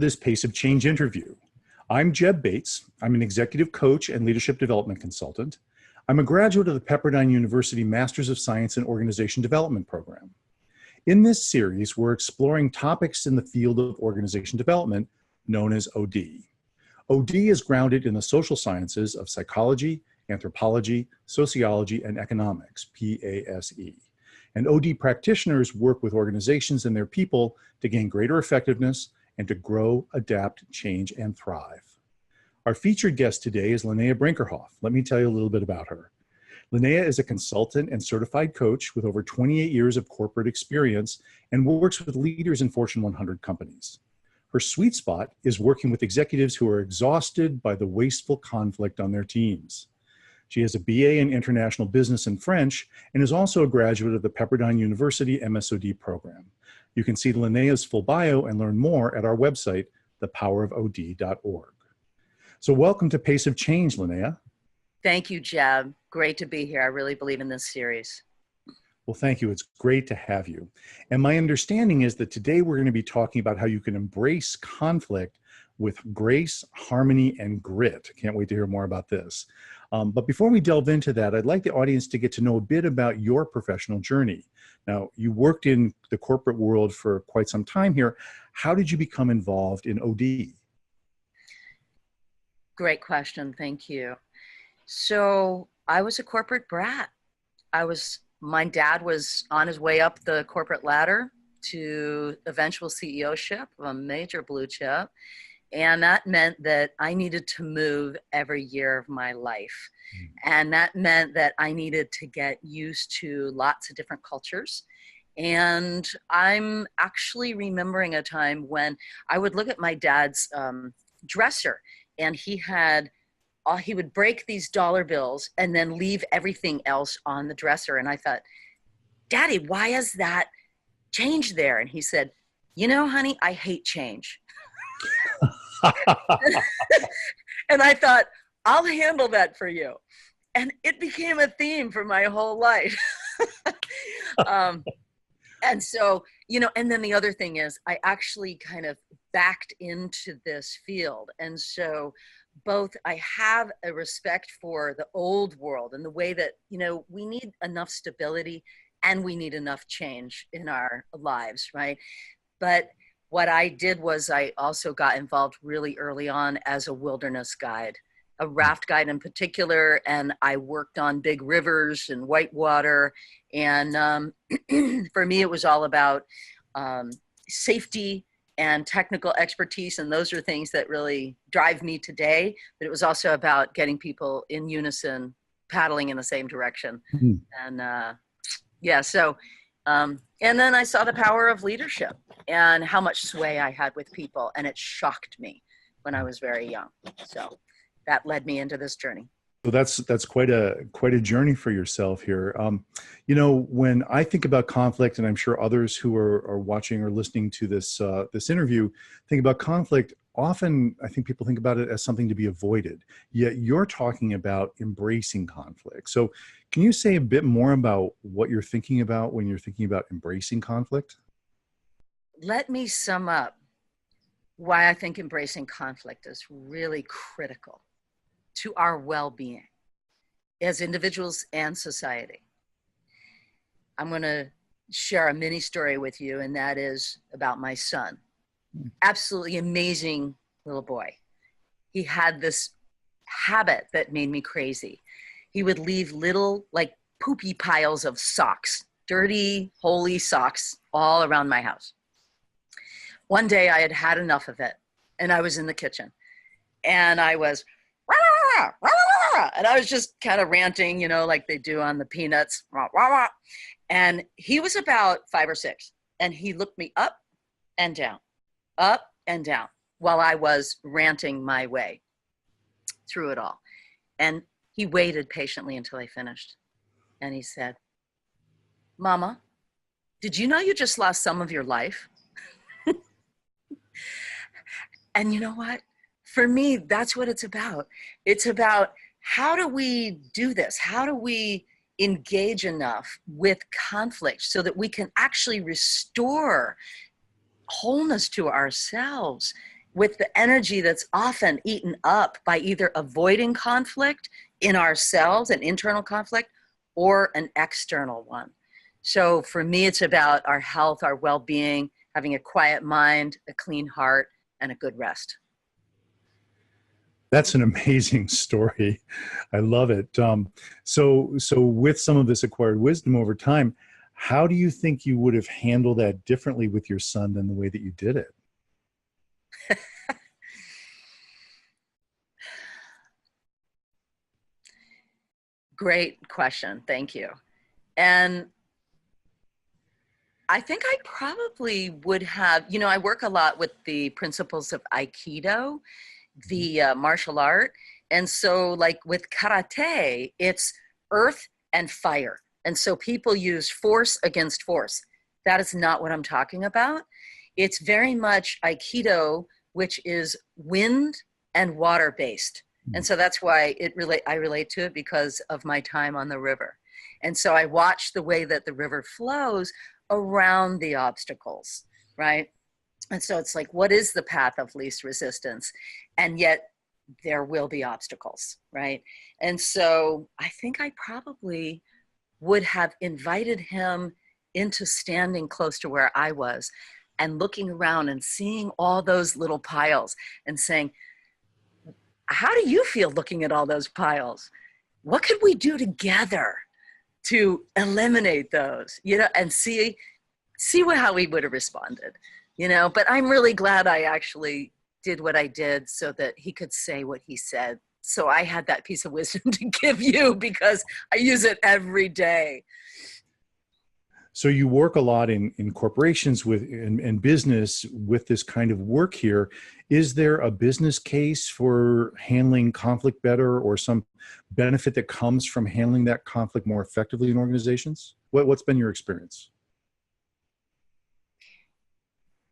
this Pace of Change interview. I'm Jeb Bates. I'm an executive coach and leadership development consultant. I'm a graduate of the Pepperdine University Masters of Science in Organization Development program. In this series, we're exploring topics in the field of organization development known as OD. OD is grounded in the social sciences of psychology, anthropology, sociology, and economics, PASE. And OD practitioners work with organizations and their people to gain greater effectiveness and to grow, adapt, change, and thrive. Our featured guest today is Linnea Brinkerhoff. Let me tell you a little bit about her. Linnea is a consultant and certified coach with over 28 years of corporate experience and works with leaders in Fortune 100 companies. Her sweet spot is working with executives who are exhausted by the wasteful conflict on their teams. She has a BA in International Business and French and is also a graduate of the Pepperdine University MSOD program. You can see Linnea's full bio and learn more at our website, thepowerofod.org. So welcome to Pace of Change, Linnea. Thank you, Jeb. Great to be here. I really believe in this series. Well, thank you. It's great to have you. And my understanding is that today we're going to be talking about how you can embrace conflict with grace, harmony, and grit. Can't wait to hear more about this. But before we delve into that, I'd like the audience to get to know a bit about your professional journey. Now, you worked in the corporate world for quite some time here. How did you become involved in OD? Great question. Thank you. So I was a corporate brat. My dad was on his way up the corporate ladder to eventual CEO-ship of a major blue chip. And that meant that I needed to move every year of my life. And that meant that I needed to get used to lots of different cultures. And I'm actually remembering a time when I would look at my dad's dresser, and he would break these dollar bills and then leave everything else on the dresser. And I thought, Daddy, why is that change there? And he said, you know, honey, I hate change. And I thought, I'll handle that for you. And it became a theme for my whole life. And so, you know, and then the other thing is I actually kind of backed into this field. And so both I have a respect for the old world and the way that, you know, we need enough stability and we need enough change in our lives, right? But what I did was I also got involved really early on as a wilderness guide, a raft guide in particular, and I worked on big rivers and whitewater. And for me, it was all about safety and technical expertise, and those are things that really drive me today. But it was also about getting people in unison, paddling in the same direction. Mm-hmm. And yeah, so and then I saw the power of leadership and how much sway I had with people, and it shocked me when I was very young. So that led me into this journey. So that's quite a journey for yourself here. You know, when I think about conflict, and I'm sure others who are watching or listening to this this interview think about conflict, often I think people think about it as something to be avoided. Yet you're talking about embracing conflict. So can you say a bit more about what you're thinking about when you're thinking about embracing conflict? Let me sum up why I think embracing conflict is really critical to our well-being as individuals and society. I'm going to share a mini story with you, and that is about my son. Absolutely amazing little boy. He had this habit that made me crazy. He would leave little like poopy piles of socks, dirty, holy socks all around my house. One day I had had enough of it, and I was in the kitchen, and I was and I was just kind of ranting, you know, like they do on the Peanuts. And he was about 5 or 6, and he looked me up and down while I was ranting my way through it all. And he waited patiently until I finished. And he said, Mama, did you know you just lost some of your life? And you know what? For me, that's what it's about. It's about how do we do this? How do we engage enough with conflict so that we can actually restore wholeness to ourselves with the energy that's often eaten up by either avoiding conflict in ourselves, an internal conflict, or an external one. So for me, it's about our health, our well-being, having a quiet mind, a clean heart, and a good rest. That's an amazing story. I love it. So with some of this acquired wisdom over time, how do you think you would have handled that differently with your son than the way that you did it? Great question. Thank you. And I think I probably would have, I work a lot with the principles of Aikido, the martial art. And so like with karate, it's earth and fire. And so people use force against force. That is not what I'm talking about. It's very much Aikido, which is wind and water based. And so that's why I relate to it, because of my time on the river. And so I watch the way that the river flows around the obstacles, right? And so it's like, what is the path of least resistance? And yet there will be obstacles, right? And so I think I probably would have invited him into standing close to where I was and looking around and seeing all those little piles and saying, how do you feel looking at all those piles? What could we do together to eliminate those, and see how he would have responded, but I'm really glad I actually did what I did so that he could say what he said. So I had that piece of wisdom to give you because I use it every day. So you work a lot in corporations and business with this kind of work here. Is there a business case for handling conflict better, or some benefit that comes from handling that conflict more effectively in organizations? What's been your experience?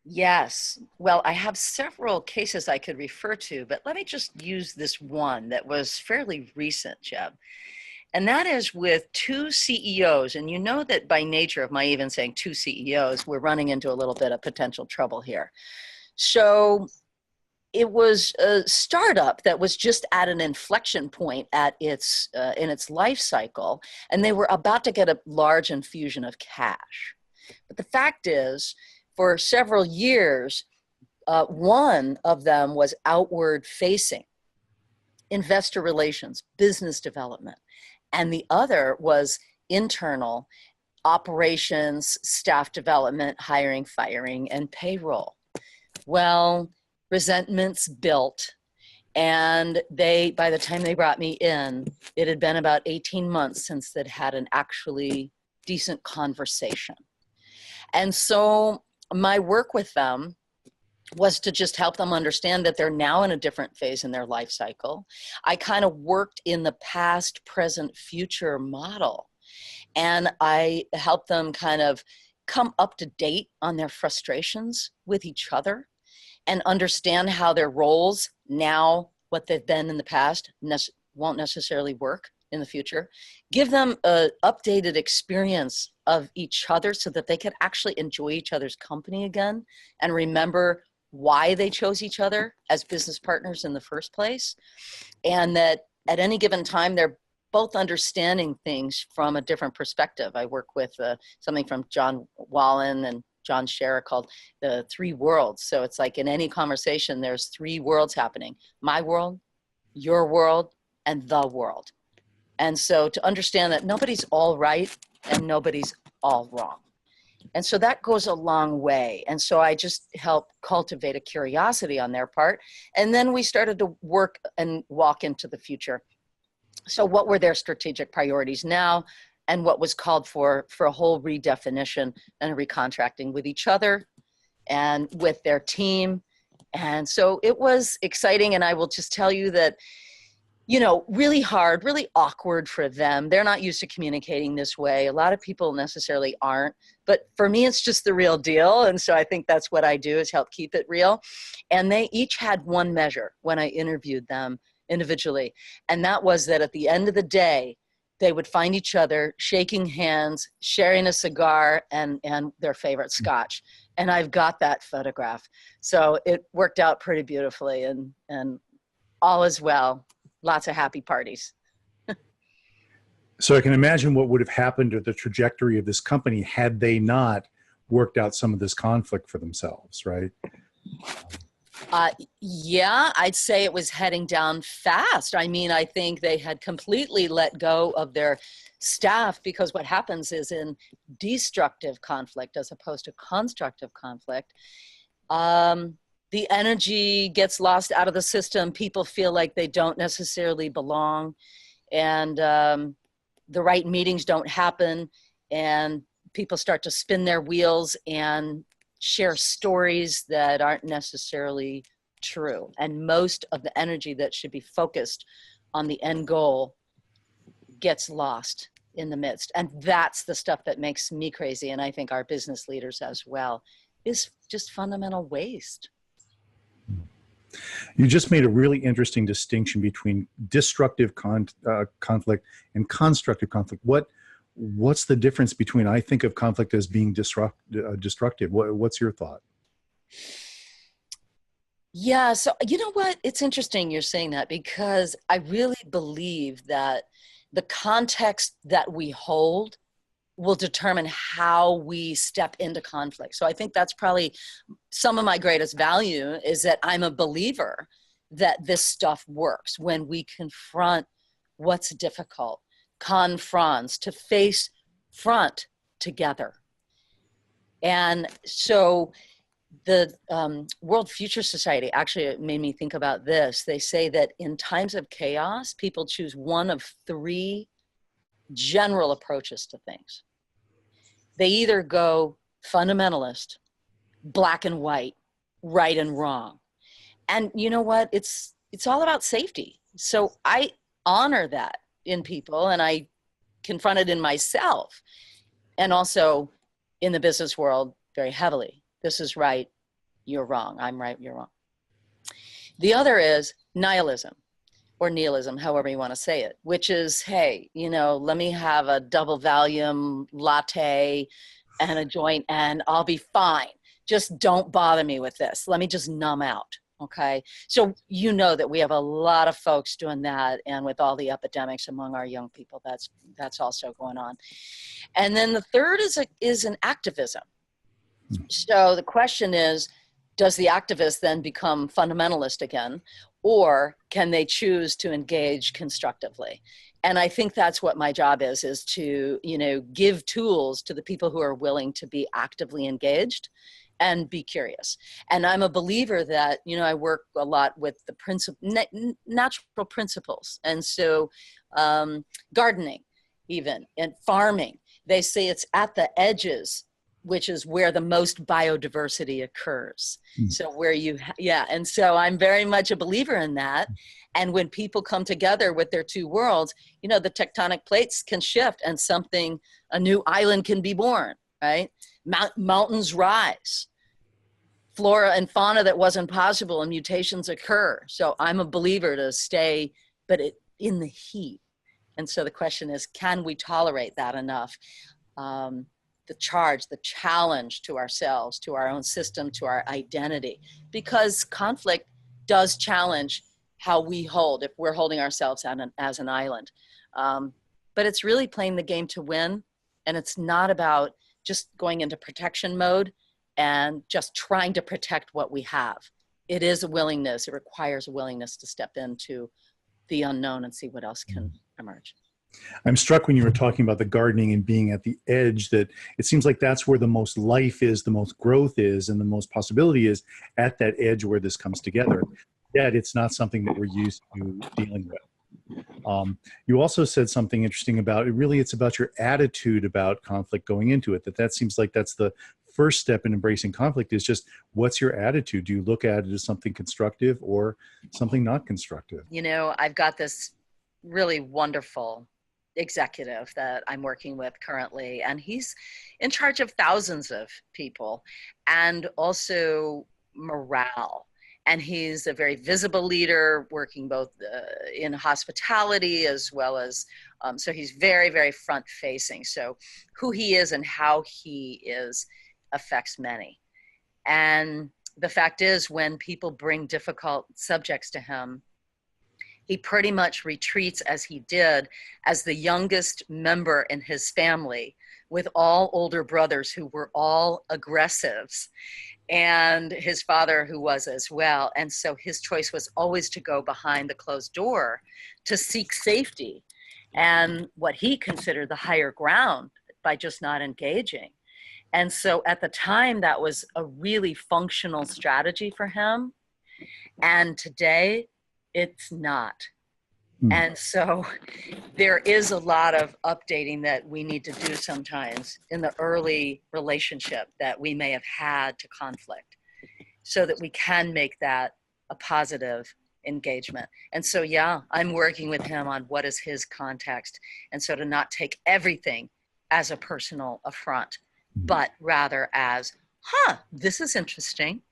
Yes. Well, I have several cases I could refer to, but let me just use this one that was fairly recent, Jeb. And that is with two CEOs. And you know that by nature of my even saying two CEOs, we're running into a little bit of potential trouble here. So it was a startup that was just at an inflection point at its in its life cycle, and they were about to get a large infusion of cash. But the fact is, for several years, one of them was outward facing, investor relations, business development, and the other was internal operations, staff development, hiring, firing, and payroll. Well, resentments built, and by the time they brought me in, it had been about 18 months since they'd had an actually decent conversation. And so my work with them was to just help them understand that they're now in a different phase in their life cycle. I kind of worked in the past, present, future model, and I helped them kind of come up to date on their frustrations with each other and understand how their roles now, what they've been in the past, won't necessarily work in the future. Give them an updated experience of each other so that they can actually enjoy each other's company again and remember why they chose each other as business partners in the first place. And that at any given time, they're both understanding things from a different perspective. I work with something from John Wallen and John Scherer called the three worlds. So it's like in any conversation, there's three worlds happening: my world, your world, and the world. And so to understand that nobody's all right and nobody's all wrong. And so that goes a long way. And so I just helped cultivate a curiosity on their part. And then we started to work and walk into the future. So what were their strategic priorities now, and what was called for a whole redefinition and recontracting with each other and with their team. And so it was exciting. And I will just tell you that, really hard, really awkward for them. They're not used to communicating this way. A lot of people necessarily aren't, but for me, it's just the real deal. And so I think that's what I do, is help keep it real. And they each had one measure when I interviewed them individually. And that was that at the end of the day, they would find each other shaking hands, sharing a cigar and their favorite scotch. And I've got that photograph. So it worked out pretty beautifully, and all is well. Lots of happy parties. So I can imagine what would have happened to the trajectory of this company had they not worked out some of this conflict for themselves, right? Yeah, I'd say it was heading down fast. I mean, I think they had completely let go of their staff, because what happens is, in destructive conflict as opposed to constructive conflict, the energy gets lost out of the system. People feel like they don't necessarily belong, and the right meetings don't happen, and people start to spin their wheels and share stories that aren't necessarily true. And most of the energy that should be focused on the end goal gets lost in the midst. And that's the stuff that makes me crazy, and I think our business leaders as well, is just fundamental waste. You just made a really interesting distinction between destructive conflict and constructive conflict. What's the difference between, I think of conflict as being destructive. What's your thought? Yeah, so you know what? It's interesting you're saying that, because I really believe that the context that we hold will determine how we step into conflict. So I think that's probably some of my greatest value, is that I'm a believer that this stuff works when we confront what's difficult, confronts, to face front together. And so the World Future Society, actually, it made me think about this. They say that in times of chaos, people choose one of three general approaches to things. They either go fundamentalist, black and white, right and wrong. And you know what? It's all about safety. So I honor that in people, and I confront it in myself, and also in the business world very heavily. This is right, you're wrong. I'm right, you're wrong. The other is nihilism, or nihilism, however you want to say it, which is, hey, let me have a double Valium latte and a joint and I'll be fine. Just don't bother me with this. Let me just numb out. Okay. So that we have a lot of folks doing that, and with all the epidemics among our young people, that's also going on. And then the third is an activism. So the question is, does the activist then become fundamentalist again, or can they choose to engage constructively? And I think that's what my job is to, give tools to the people who are willing to be actively engaged and be curious. And I'm a believer that, I work a lot with the natural principles. And so gardening, even, and farming, they say it's at the edges, which is where the most biodiversity occurs. So where and so I'm very much a believer in that. And when people come together with their two worlds, the tectonic plates can shift, and a new island can be born, right? Mountains rise. Flora and fauna that wasn't possible, and mutations occur. So I'm a believer to stay, in the heat. And so the question is, can we tolerate that enough? The challenge to ourselves, to our own system, to our identity, because conflict does challenge how we hold, if we're holding ourselves as an island. But it's really playing the game to win. And it's not about just going into protection mode and just trying to protect what we have. It is a willingness. It requires a willingness to step into the unknown and see what else can emerge. I'm struck when you were talking about the gardening and being at the edge, that it seems like that's where the most life is, the most growth is, and the most possibility is at that edge where this comes together. Yet it's not something that we're used to dealing with. You also said something interesting about it. Really, it's about your attitude about conflict going into it. That seems like that's the first step in embracing conflict, is just, what's your attitude? Do you look at it as something constructive or something not constructive? I've got this really wonderful executive that I'm working with currently, and he's in charge of thousands of people, and also morale. And he's a very visible leader, working both in hospitality as well as, so he's very, very front facing. So who he is and how he is affects many. And the fact is, when people bring difficult subjects to him, he pretty much retreats, as he did, as the youngest member in his family, with all older brothers who were all aggressives, and his father, who was as well. And so his choice was always to go behind the closed door to seek safety and what he considered the higher ground by just not engaging. And so at the time, that was a really functional strategy for him. And today, it's not. And so there is a lot of updating that we need to do sometimes in the early relationship that we may have had to conflict, so that we can make that a positive engagement. And so, yeah, I'm working with him on what is his context. And so to not take everything as a personal affront, but rather as, this is interesting.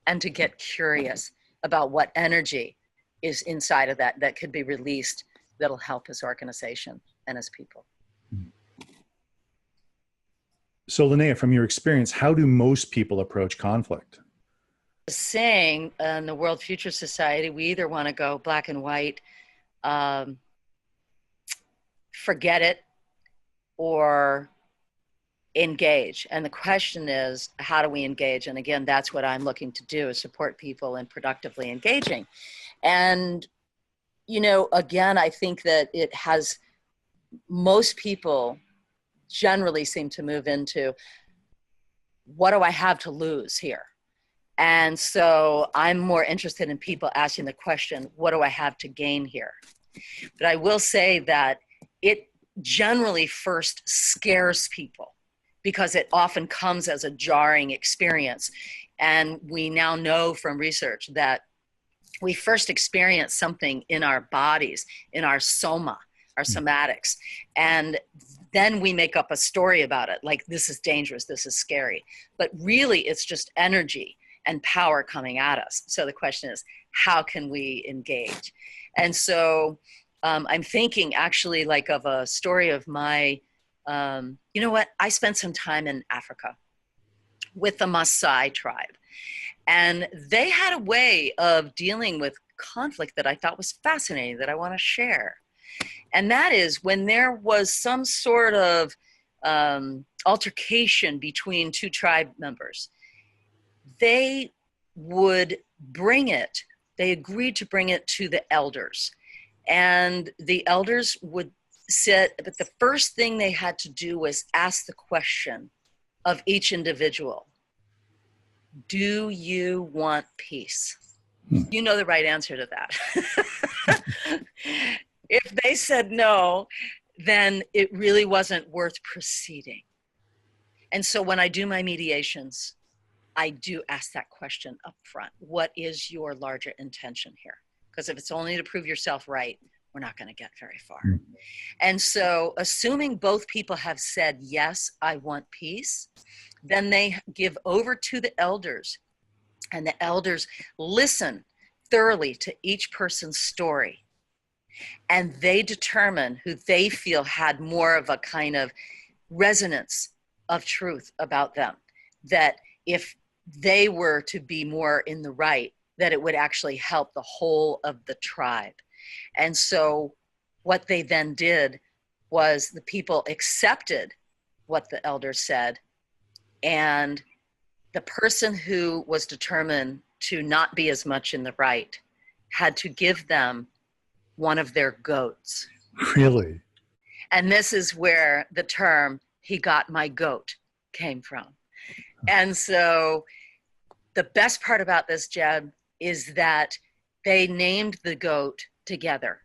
And to get curious about what energy is inside of that could be released, that'll help his organization and his people. So Linnea, from your experience, how do most people approach conflict? Saying in the World Future Society, we either want to go black and white, forget it, or engage. And the question is, how do we engage? And again, that's what I'm looking to do, is support people in productively engaging. And, again, I think that it has, most people generally seem to move into, what do I have to lose here? And so I'm more interested in people asking the question, what do I have to gain here? But I will say that it generally first scares people, because it often comes as a jarring experience. And we now know from research that we first experience something in our bodies, in our soma, our somatics, and then we make up a story about it, like, this is dangerous, this is scary. But really, it's just energy and power coming at us. So the question is, how can we engage? And so I'm thinking actually like of a story of my, I spent some time in Africa with the Maasai tribe. And they had a way of dealing with conflict that I thought was fascinating, that I want to share. And that is, when there was some sort of altercation between two tribe members, they would they agreed to bring it to the elders. And the elders would sit, but the first thing they had to do was ask the question of each individual: do you want peace? You know the right answer to that. If they said no, then it really wasn't worth proceeding. And so when I do my mediations, I do ask that question up front. What is your larger intention here? Because if it's only to prove yourself right, we're not going to get very far. And so assuming both people have said, yes, I want peace, then they give over to the elders, and the elders listen thoroughly to each person's story. And they determine who they feel had more of a kind of resonance of truth about them, that if they were to be more in the right, that it would actually help the whole of the tribe. And so what they then did was the people accepted what the elders said, and the person who was determined to not be as much in the right had to give them one of their goats. Really? And this is where the term, "he got my goat," came from. And so the best part about this, Jeb, is that they named the goat together.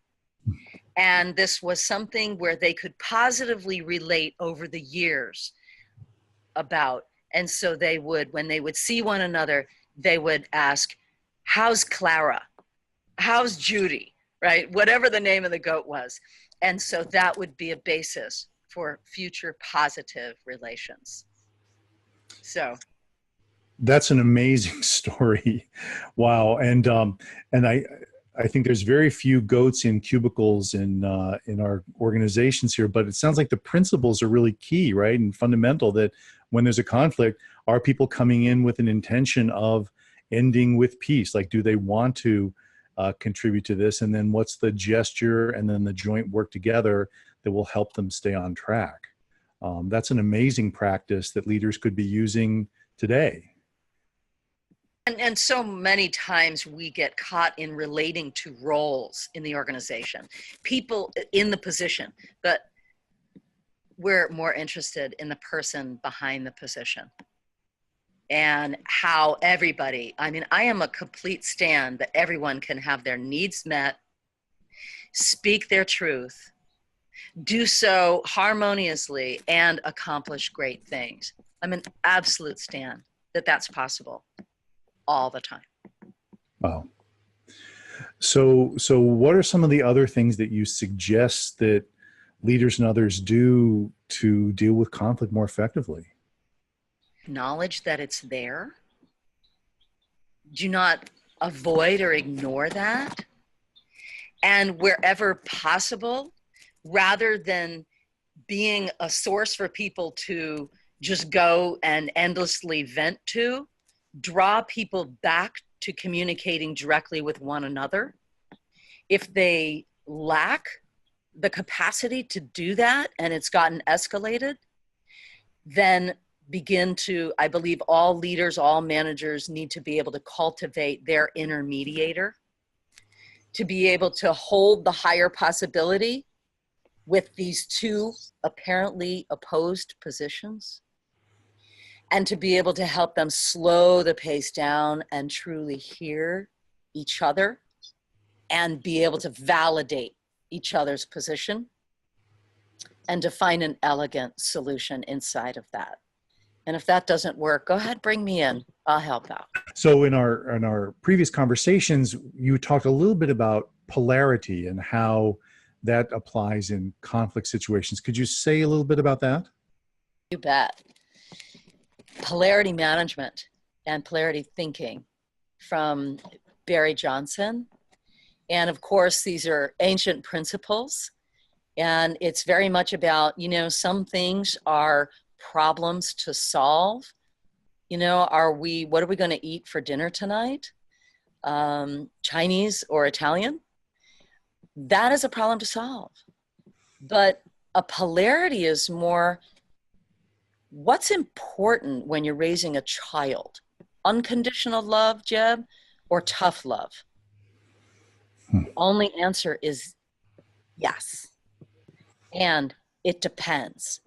And this was something where they could positively relate over the years about. And so they would, when they would see one another, they would ask, how's Clara? How's Judy? Right? Whatever the name of the goat was. And so that would be a basis for future positive relations. So that's an amazing story. Wow. And I think there's very few goats in cubicles in our organizations here, but it sounds like the principles are really key, right? And fundamental, that when there's a conflict, are people coming in with an intention of ending with peace? Like, do they want to contribute to this? And then what's the gesture and then the joint work together that will help them stay on track? That's an amazing practice that leaders could be using today. And so many times we get caught in relating to roles in the organization, people in the position, but we're more interested in the person behind the position and how everybody, I mean, I am a complete stand that everyone can have their needs met, speak their truth, do so harmoniously, and accomplish great things. I'm an absolute stand that that's possible all the time. Wow. So what are some of the other things that you suggest that leaders and others do to deal with conflict more effectively? Acknowledge that it's there. Do not avoid or ignore that. And wherever possible, rather than being a source for people to just go and endlessly vent to, draw people back to communicating directly with one another. If they lack the capacity to do that and it's gotten escalated, then begin to, I believe all leaders, all managers need to be able to cultivate their intermediator, to be able to hold the higher possibility with these two apparently opposed positions, and to be able to help them slow the pace down and truly hear each other and be able to validate each other's position and to find an elegant solution inside of that. And if that doesn't work, go ahead, bring me in. I'll help out. So in our previous conversations, you talked a little bit about polarity and how that applies in conflict situations. Could you say a little bit about that? You bet. Polarity management and polarity thinking from Barry Johnson. And of course, these are ancient principles. And it's very much about, you know, some things are problems to solve. You know, what are we going to eat for dinner tonight? Chinese or Italian? That is a problem to solve. But a polarity is more, what's important when you're raising a child? Unconditional love, Jeb, or tough love? The only answer is yes. And it depends.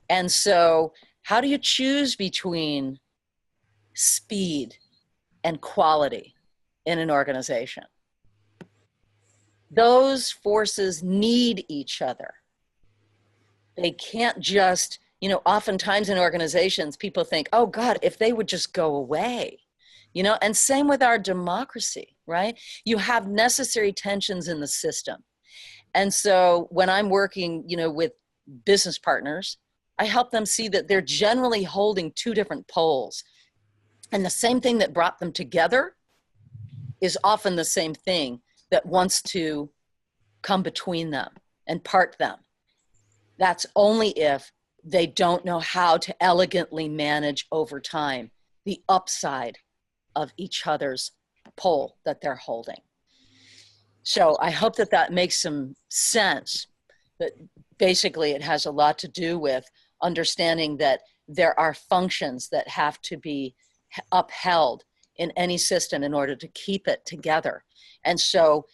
And so how do you choose between speed and quality in an organization? Those forces need each other. They can't just, you know, oftentimes in organizations, people think, oh God, if they would just go away, you know, and same with our democracy, right? You have necessary tensions in the system. And so when I'm working, you know, with business partners, I help them see that they're generally holding two different poles. And the same thing that brought them together is often the same thing that wants to come between them and part them. That's only if they don't know how to elegantly manage over time the upside of each other's pole that they're holding. So I hope that that makes some sense, that basically it has a lot to do with understanding that there are functions that have to be upheld in any system in order to keep it together. And so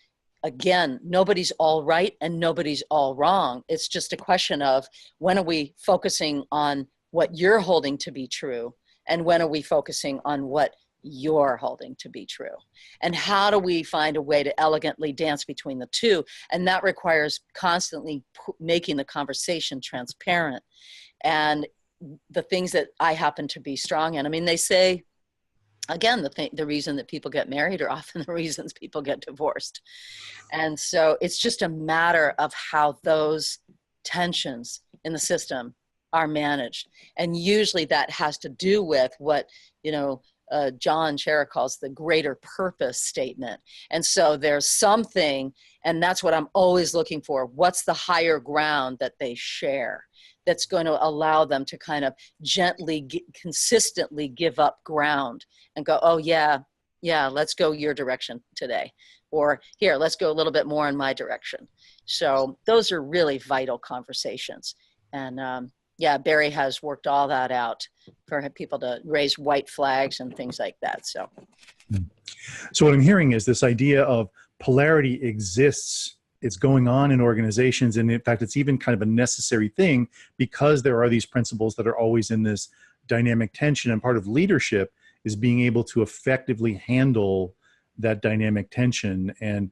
again, nobody's all right and nobody's all wrong. It's just a question of when are we focusing on what you're holding to be true, and when are we focusing on what you're holding to be true? And how do we find a way to elegantly dance between the two? And that requires constantly making the conversation transparent. And the things that I happen to be strong in, I mean, they say, again, the reason that people get married are often the reasons people get divorced. And so it's just a matter of how those tensions in the system are managed. And usually that has to do with what, you know, John Chera calls the greater purpose statement. And so there's something, and that's what I'm always looking for. What's the higher ground that they share that's going to allow them to kind of gently, consistently give up ground and go, oh yeah, let's go your direction today. Or here, let's go a little bit more in my direction. So those are really vital conversations. And yeah, Barry has worked all that out for people to raise white flags and things like that. So what I'm hearing is this idea of polarity exists. It's going on in organizations. And in fact, it's even kind of a necessary thing because there are these principles that are always in this dynamic tension. And part of leadership is being able to effectively handle that dynamic tension. And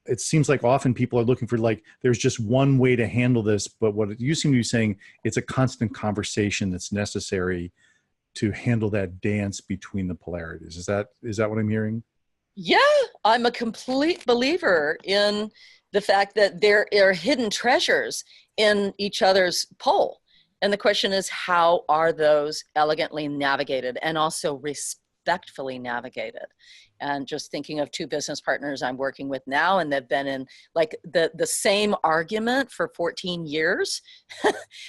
it seems like often people are looking for like, there's just one way to handle this. But what you seem to be saying, it's a constant conversation that's necessary to handle that dance between the polarities. Is that what I'm hearing? Yeah, I'm a complete believer in the fact that there are hidden treasures in each other's pole. And the question is, how are those elegantly navigated and also respectfully navigated? And just thinking of two business partners I'm working with now, and they've been in like the same argument for 14 years.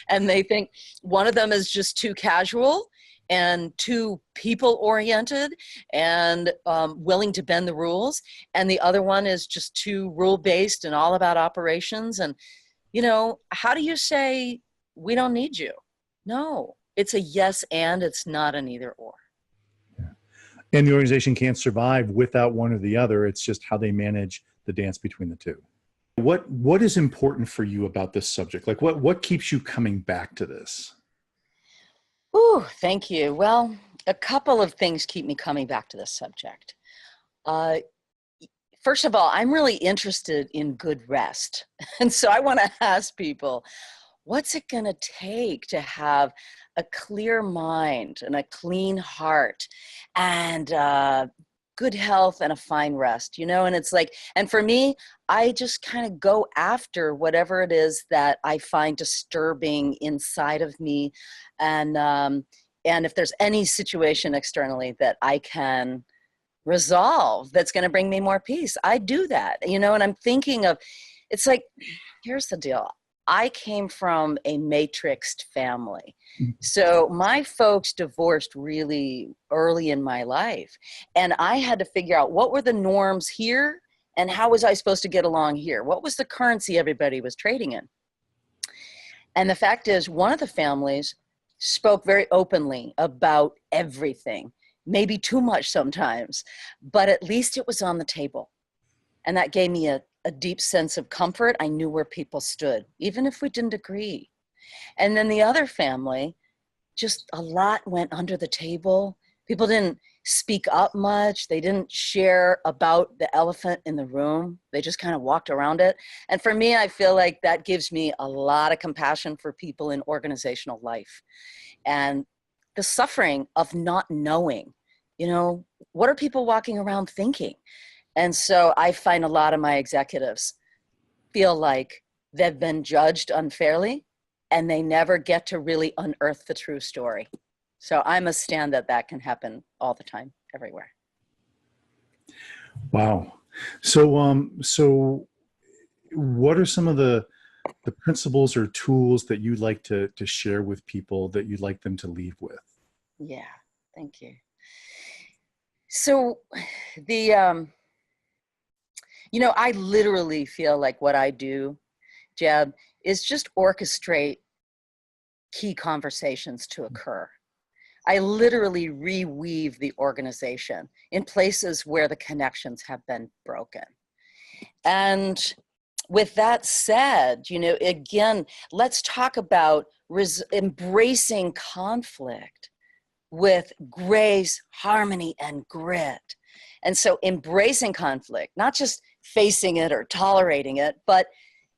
And they think one of them is just too casual and too people oriented and willing to bend the rules. And the other one is just too rule based and all about operations. And, you know, how do you say, we don't need you? No, it's a yes, and it's not an either or. And the organization can't survive without one or the other. It's just how they manage the dance between the two. What is important for you about this subject? Like what keeps you coming back to this? Ooh, thank you. Well, a couple of things keep me coming back to this subject. First of all, I'm really interested in good rest. And so I want to ask people, what's it going to take to have a clear mind and a clean heart and good health and a fine rest, you know? And it's like, and for me, I just kind of go after whatever it is that I find disturbing inside of me. And if there's any situation externally that I can resolve that's going to bring me more peace, I do that, you know? And I'm thinking of, it's like, here's the deal. I came from a matrixed family. So my folks divorced really early in my life. And I had to figure out what were the norms here and how was I supposed to get along here? What was the currency everybody was trading in? And the fact is, one of the families spoke very openly about everything, maybe too much sometimes, but at least it was on the table. And that gave me a deep sense of comfort. I knew where people stood, even if we didn't agree. And then the other family, just a lot went under the table. People didn't speak up much. They didn't share about the elephant in the room. They just kind of walked around it. And for me, I feel like that gives me a lot of compassion for people in organizational life. And the suffering of not knowing, you know, what are people walking around thinking? And so I find a lot of my executives feel like they've been judged unfairly and they never get to really unearth the true story. So I'm a stand that can happen all the time, everywhere. Wow. So what are some of the principles or tools that you'd like to share with people that you'd like them to leave with? Yeah, thank you. So you know, I literally feel like what I do, Jeb, is just orchestrate key conversations to occur. I literally reweave the organization in places where the connections have been broken. And with that said, you know, again, let's talk about embracing conflict with grace, harmony, and grit. And so embracing conflict, not just facing it or tolerating it, but,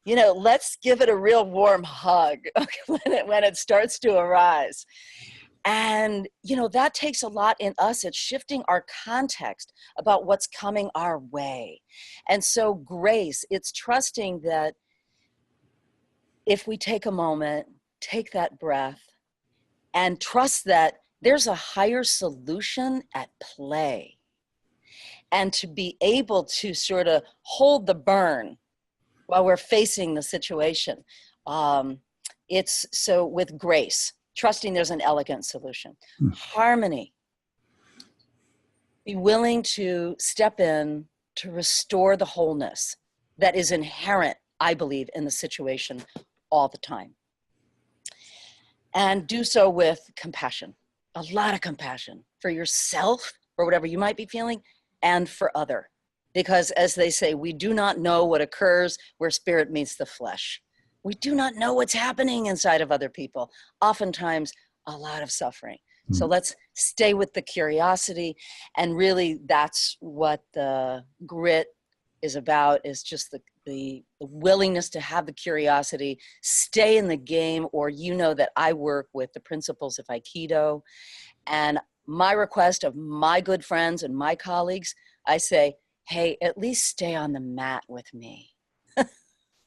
you know, let's give it a real warm hug when it starts to arise. And, you know, that takes a lot in us. It's shifting our context about what's coming our way. And so grace, it's trusting that if we take a moment, take that breath, and trust that there's a higher solution at play. And to be able to sort of hold the burn while we're facing the situation. It's so with grace, trusting there's an elegant solution. Harmony. Be willing to step in to restore the wholeness that is inherent, I believe, in the situation all the time. And do so with compassion, a lot of compassion for yourself, for whatever you might be feeling, and for other. Because as they say, we do not know what occurs where spirit meets the flesh. We do not know what's happening inside of other people. Oftentimes, a lot of suffering. So let's stay with the curiosity. And really, that's what the grit is about, is just the willingness to have the curiosity, stay in the game, or you know that I work with the principles of Aikido. And my request of my good friends and my colleagues, I say, hey, at least stay on the mat with me.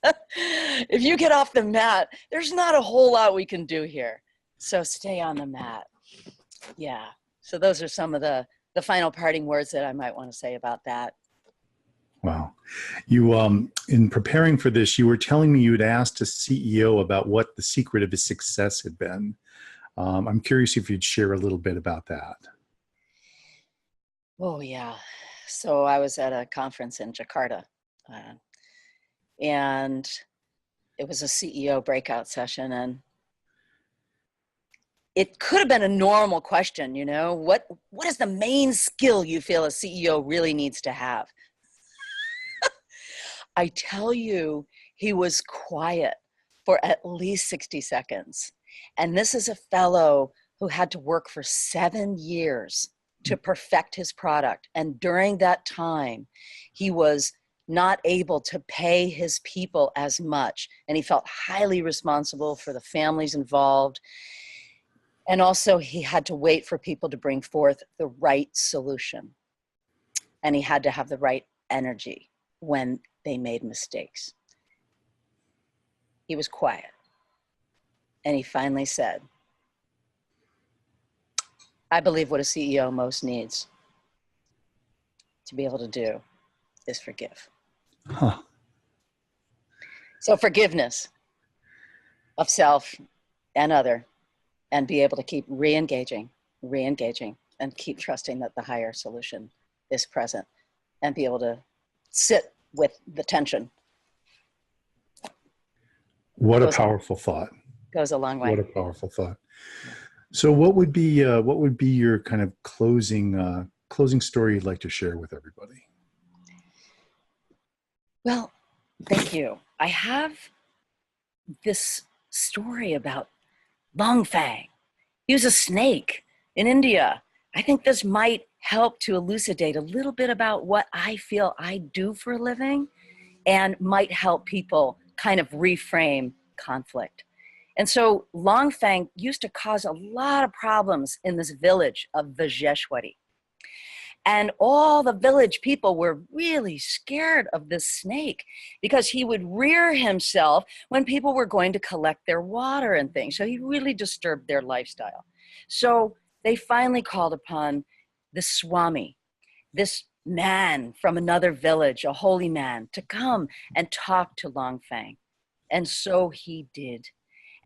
If you get off the mat, there's not a whole lot we can do here. So stay on the mat. Yeah. So those are some of the final parting words that I might want to say about that. Wow. You, in preparing for this, you were telling me you'd asked a CEO about what the secret of his success had been. I'm curious if you'd share a little bit about that. Oh, yeah. So I was at a conference in Jakarta, and it was a CEO breakout session, and it could have been a normal question, you know, what is the main skill you feel a CEO really needs to have? I tell you, he was quiet for at least 60 seconds. And this is a fellow who had to work for 7 years to perfect his product. And during that time, he was not able to pay his people as much. And he felt highly responsible for the families involved. And also he had to wait for people to bring forth the right solution. And he had to have the right energy when they made mistakes. He was quiet. And he finally said, I believe what a CEO most needs to be able to do is forgive. Huh. So forgiveness of self and other, and be able to keep re-engaging, and keep trusting that the higher solution is present, and be able to sit with the tension. What a powerful thought. Goes a long way. What a powerful thought. So what would be your kind of closing story you'd like to share with everybody? Well, thank you. I have this story about Long Fang. He was a snake in India. I think this might help to elucidate a little bit about what I feel I do for a living, and might help people kind of reframe conflict. And so Long Fang used to cause a lot of problems in this village of Vajeshwari. And all the village people were really scared of this snake because he would rear himself when people were going to collect their water and things. So he really disturbed their lifestyle. So they finally called upon the Swami, this man from another village, a holy man, to come and talk to Long Fang. And so he did.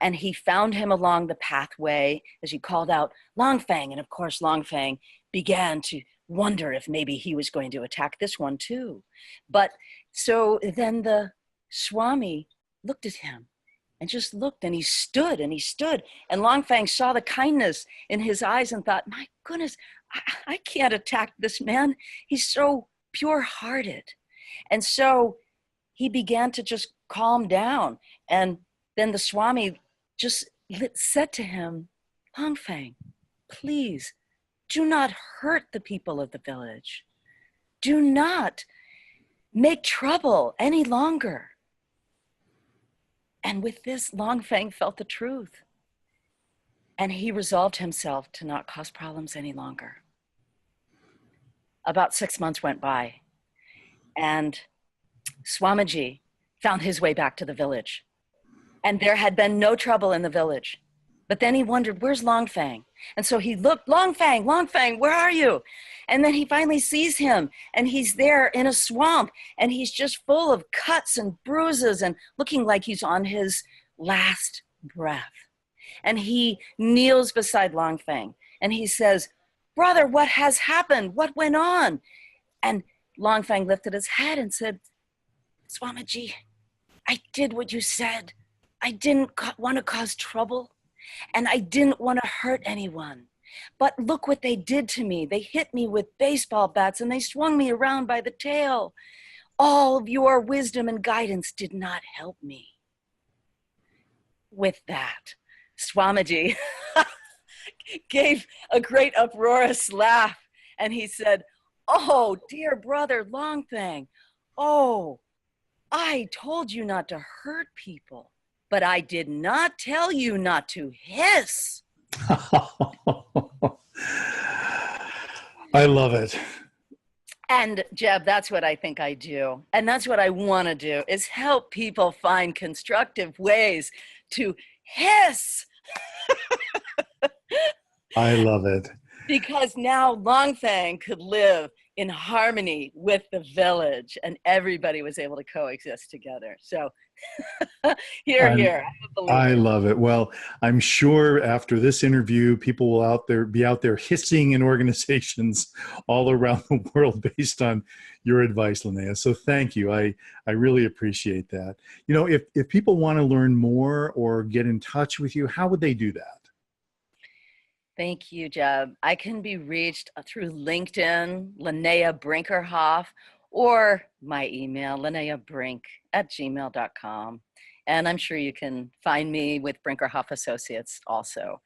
And he found him along the pathway as he called out, Long Fang. And of course, Long Fang began to wonder if maybe he was going to attack this one too. But so then the Swami looked at him and just looked, and he stood. And Long Fang saw the kindness in his eyes and thought, my goodness, I can't attack this man. He's so pure-hearted. And so he began to just calm down. And then the Swami just said to him, Long Fang, please do not hurt the people of the village. Do not make trouble any longer. And with this, Long Fang felt the truth. And he resolved himself to not cause problems any longer. About 6 months went by, and Swamiji found his way back to the village. And there had been no trouble in the village. But then he wondered, where's Longfang? And so he looked, Longfang, where are you? And then he finally sees him, and he's there in a swamp, and he's just full of cuts and bruises and looking like he's on his last breath. And he kneels beside Longfang, and he says, brother, what has happened? What went on? And Longfang lifted his head and said, Swamiji, I did what you said. I didn't want to cause trouble. And I didn't want to hurt anyone. But look what they did to me. They hit me with baseball bats and they swung me around by the tail. All of your wisdom and guidance did not help me. With that, Swamiji gave a great uproarious laugh and he said, oh, dear brother Longfang, oh, I told you not to hurt people. But I did not tell you not to hiss. I love it. And Jeb, that's what I think I do. And that's what I want to do, is help people find constructive ways to hiss. I love it. Because now Longfang could live in harmony with the village and everybody was able to coexist together. So here. I love it. Well, I'm sure after this interview, people will be out there hissing in organizations all around the world based on your advice, Linnea. So thank you. I really appreciate that. You know, if people want to learn more or get in touch with you, how would they do that? Thank you, Jeb. I can be reached through LinkedIn, Linnea Brinkerhoff, or my email, linneabrink@gmail.com. And I'm sure you can find me with Brinkerhoff Associates also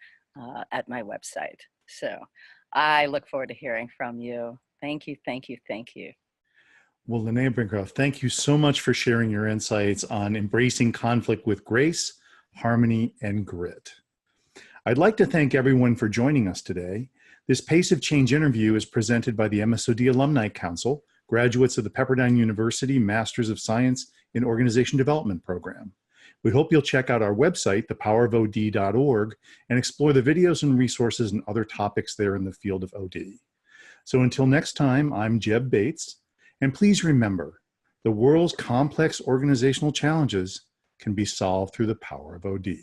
at my website. So I look forward to hearing from you. Thank you, thank you, thank you. Well, Linnea Brinkerhoff, thank you so much for sharing your insights on embracing conflict with grace, harmony, and grit. I'd like to thank everyone for joining us today. This Pace of Change interview is presented by the MSOD Alumni Council, graduates of the Pepperdine University Masters of Science in Organization Development program. We hope you'll check out our website, thepowerofod.org, and explore the videos and resources and other topics there in the field of OD. So until next time, I'm Jeb Bates, and please remember, the world's complex organizational challenges can be solved through the power of OD.